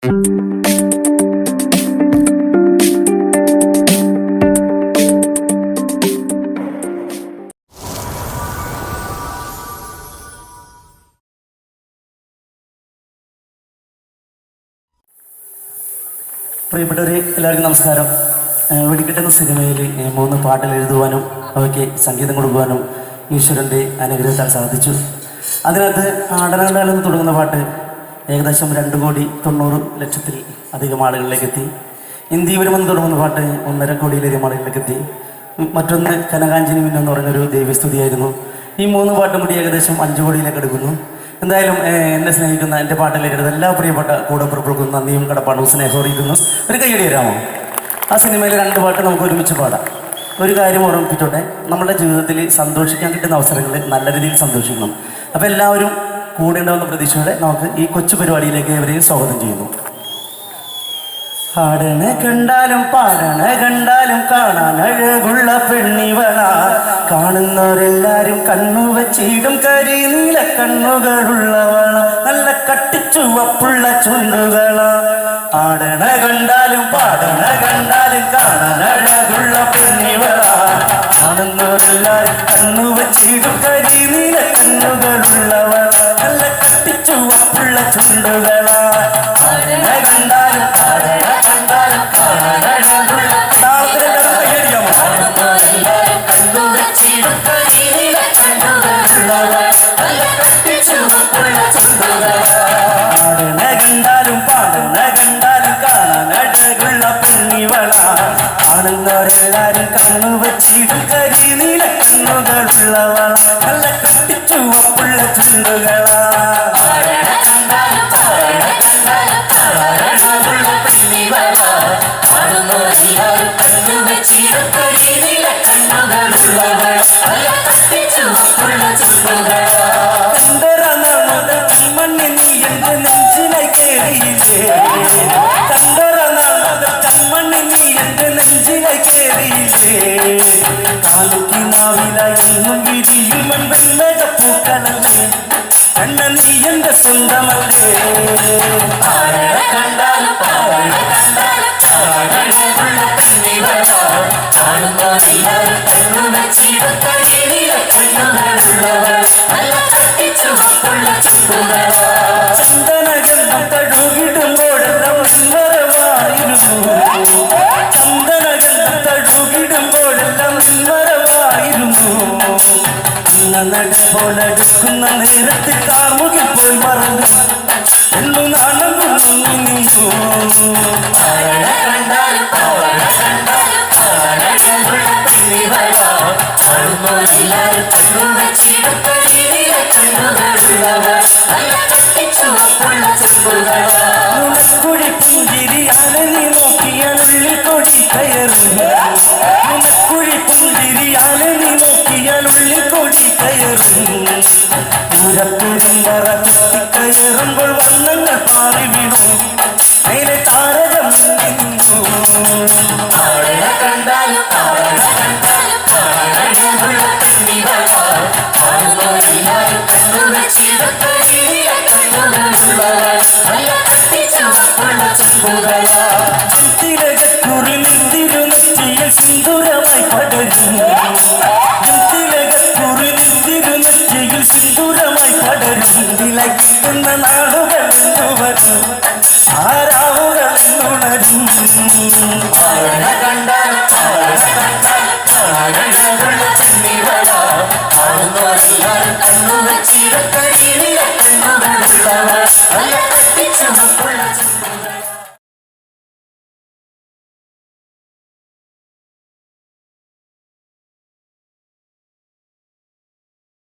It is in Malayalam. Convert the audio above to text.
പ്രിയപ്പെട്ടവരെ, എല്ലാവർക്കും നമസ്കാരം. വെടിക്കെട്ടുന്ന സിനിമയിൽ 3 പാട്ടുകൾ എഴുതുവാനും അവയ്ക്ക് സംഗീതം കൊടുക്കുവാനും ഈശ്വരൻ്റെ അനുഗ്രഹത്താൽ സാധിച്ചു. അതിനകത്ത് ആടനാടാലെന്ന് തുടങ്ങുന്ന പാട്ട് ഏകദേശം 2,90,00,000 അധികം ആളുകളിലേക്ക് എത്തി. ഇന്ത്യവരുമെന്ന് തുടങ്ങുന്ന പാട്ട് 1.5 കോടിയിലധികം ആളുകളിലേക്ക് എത്തി. മറ്റൊന്ന് കനകാഞ്ചിനി മിന്നെന്ന് പറഞ്ഞൊരു ദൈവസ്തുതിയായിരുന്നു. ഈ 3 പാട്ടും കൂടി ഏകദേശം 5 കോടിയിലേക്ക് എടുക്കുന്നു. എന്തായാലും എന്നെ സ്നേഹിക്കുന്ന എൻ്റെ പാട്ടിലേക്ക് എടുത്ത എല്ലാ പ്രിയപ്പെട്ട കൂടപ്പുറപ്പുകൾക്കും നന്ദിയും കടപ്പാടും സ്നേഹം അറിയിക്കുന്നു. ഒരു കയ്യടി തരാമോ? ആ സിനിമയിലെ 2 പാട്ട് നമുക്ക് ഒരുമിച്ച് പാടാം. ഒരു കാര്യം ഓർമ്മിപ്പിച്ചോട്ടെ, നമ്മുടെ ജീവിതത്തിൽ സന്തോഷിക്കാൻ കിട്ടുന്ന അവസരങ്ങളിൽ നല്ല രീതിയിൽ സന്തോഷിക്കണം. അപ്പോൾ എല്ലാവരും കൂടെ ഉണ്ടാവുന്ന പ്രതീക്ഷയോടെ നമുക്ക് ഈ കൊച്ചു പരിപാടിയിലേക്ക് എവരെയും സ്വാഗതം ചെയ്യുന്നു. ആടണ കണ്ടാലും പാടണ കണ്ടാലും കാണാൻ അഴകുള്ള പെണ്ണിവളാ, കാണുന്നവരെല്ലാരും കണ്ണു വച്ചിടും കരിനീല കണ്ണുകളുള്ളവള, നല്ല കട്ടിച്ചുവപ്പുള്ള ചുണ്ടുകളാ. ആടണ കണ്ടാലും പാടണ കണ്ടാലും കാണാൻ അഴകുള്ള പെണ്ണിവളാ, കാണുന്നവരെല്ലാരും കണ്ണു വച്ചിടും കരിനീല കണ്ണുകളുള്ളവള, നല്ല കട്ടിച്ചുവപ്പുള്ള ചുണ്ടുകളാ. ആടണ കണ്ടാലും പാടണ കണ്ടാലും പാടുന്ന കണ്ടാലും കാണാൻ അഴകുള്ള പെണ്ണിവളാ, കാണുന്നവരെല്ലാരും കണ്ണു വച്ചിടും കരിനീല കണ്ണുകളുള്ളവള, നല്ല കട്ടിച്ചുവപ്പുള്ള ചുണ്ടുകളാ. മണ്ണിൽ നീ എന്റെ നെഞ്ചിലായി കേറിയില്ലേ, കണ്ടൊരമണ്ണിൽ നീ എന്റെ നെഞ്ചിലായി കേറിയില്ലേ, കാലുക്കി നാവിലായി എന്നും വിരിയും വെള്ളക പൂക്കളല്ലേ, കണ്ണ നീ എന്റെ സ്വന്തമല്ലേ. കണ്ടാലും ചന്ദനഗന്ധം തഴുകിടുമ്പോഴെല്ലാം നിന്മരമായിരുന്നു, ചന്ദനഗന്ധം തഴുകിടുമ്പോഴെല്ലാം നിന്മരമായിരുന്നു, നടപ്പോലടുക്കുന്ന നേരത്തിൽ കാർമുകിൽ പോയി മറന്നു എന്നു നാണം കുഞ്ഞു നിന്നു. നുണക്കുഴി പുഞ്ചിരിയാലെ നീ നോക്കിയാൽ ഉള്ളിൽ കൊടി കയറും, നുണക്കുഴി പുഞ്ചിരിയാലെ നീ നോക്കിയാൽ ഉള്ളിൽ കൊടി കയറും, പൂരപ്പെരുമ്പറ കയറുമ്പോൾ വണ്ണങ്ങൾ പാറി വീണു, അതിലെ താരകം നിന്നു. തിലകക്കുറിനിന്തിരുനെറ്റിയിൽ സിന്ദൂരമായി പടരും, തിലകക്കുറിനിന്തിരുനെറ്റിയിൽ സിന്ദൂരമായി പടരും, തിലകിക്കുന്ന നാളുകൾ എന്നു വരും, ആരാവുകൾ എന്നുണരും.